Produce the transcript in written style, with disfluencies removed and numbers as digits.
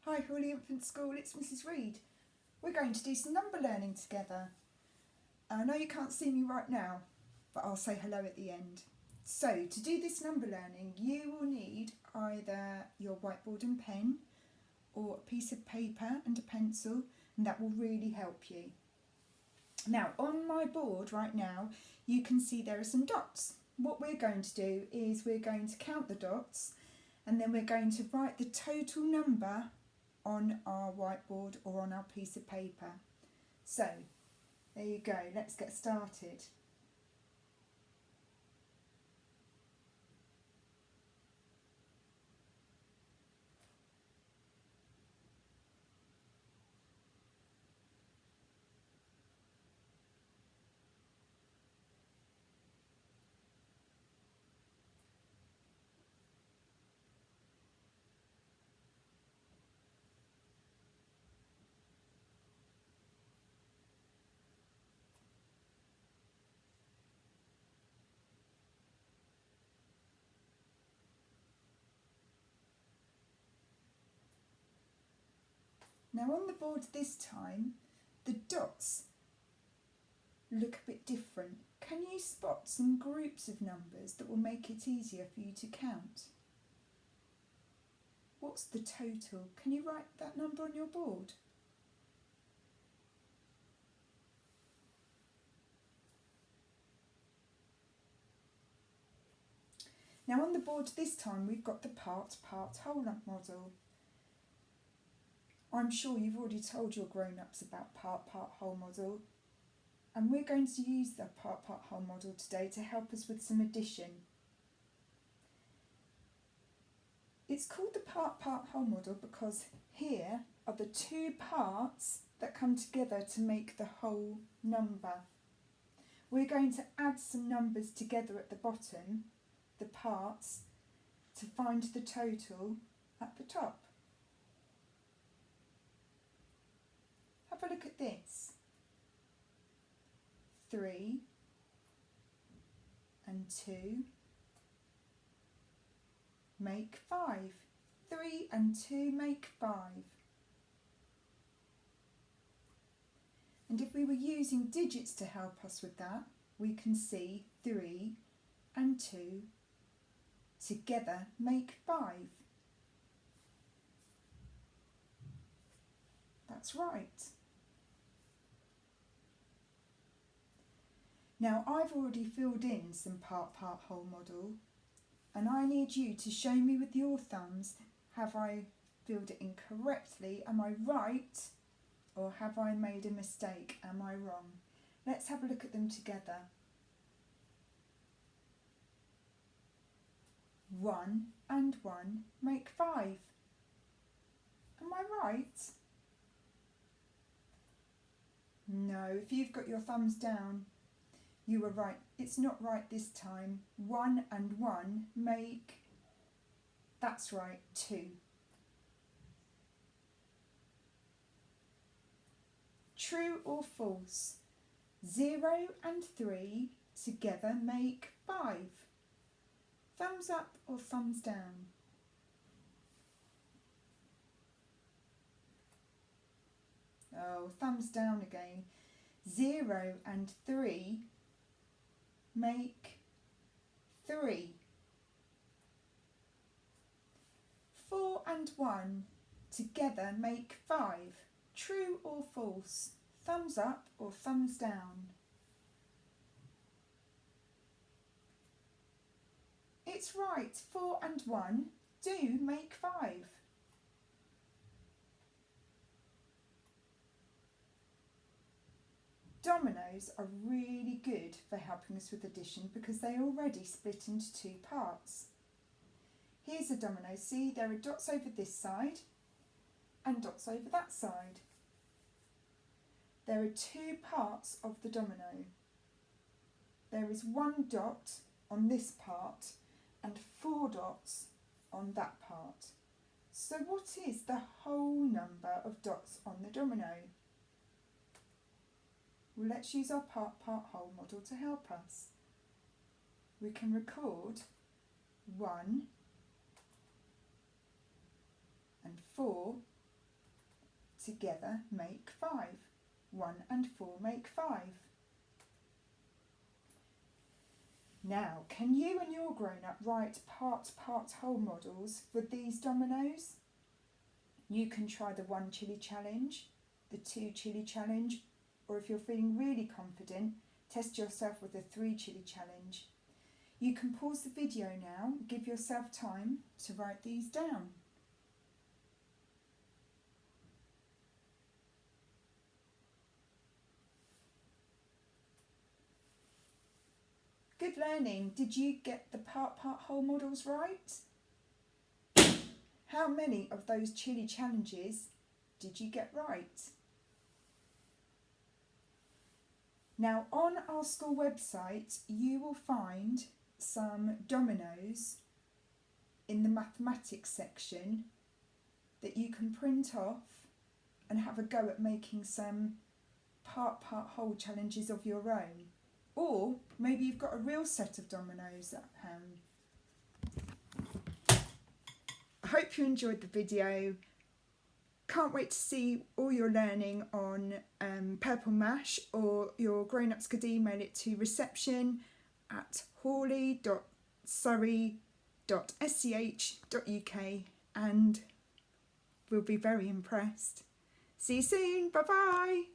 Hi Hawley Infant School, it's Mrs Reed. We're going to do some number learning together. I know you can't see me right now, but I'll say hello at the end. So to do this number learning, you will need either your whiteboard and pen or a piece of paper and a pencil, and that will really help you. Now on my board right now, you can see there are some dots. What we're going to do is we're going to count the dots and then we're going to write the total number on our whiteboard or on our piece of paper. So there you go, let's get started. Now on the board this time, the dots look a bit different. Can you spot some groups of numbers that will make it easier for you to count? What's the total? Can you write that number on your board? Now on the board this time we've got the part-part whole model. I'm sure you've already told your grown-ups about part-part whole model, and we're going to use the part-part whole model today to help us with some addition. It's called the part-part whole model because here are the two parts that come together to make the whole number. We're going to add some numbers together at the bottom, the parts, to find the total at the top. Have a look at this. 3 and 2 make 5. 3 and 2 make 5. And if we were using digits to help us with that, we can see 3 and 2 together make 5. That's right. Now I've already filled in some part-part whole model, and I need you to show me with your thumbs, have I filled it in correctly? Am I right? Or have I made a mistake? Am I wrong? Let's have a look at them together. 1 and 1 make 5. Am I right? No, if you've got your thumbs down, you were right. It's not right this time. 1 and 1 make, that's right, 2. True or false? 0 and 3 together make 5. Thumbs up or thumbs down? Oh, thumbs down again. 0 and 3 make 3. 4 and 1 together make 5. True or false? Thumbs up or thumbs down? It's right, 4 and 1 do make 5. Dominoes are really good for helping us with addition because they already split into two parts. Here's a domino. See, there are dots over this side and dots over that side. There are two parts of the domino. There is 1 dot on this part and 4 dots on that part. So what is the whole number of dots on the domino? Well, let's use our part-part whole model to help us. We can record 1 and 4 together make 5. 1 and 4 make 5. Now, can you and your grown-up write part whole models for these dominoes? You can try the 1 chili challenge, the 2 chili challenge, or if you're feeling really confident, test yourself with the 3 chili challenge. You can pause the video now, give yourself time to write these down. Good learning. Did you get the part whole models right? How many of those chili challenges did you get right? Now, on our school website, you will find some dominoes in the mathematics section that you can print off and have a go at making some part whole challenges of your own. Or maybe you've got a real set of dominoes at home. I hope you enjoyed the video. Can't wait to see all your learning on Purple Mash, or your grown-ups could email it to reception@hawley.surrey.sch.uk and we'll be very impressed. See you soon. Bye bye.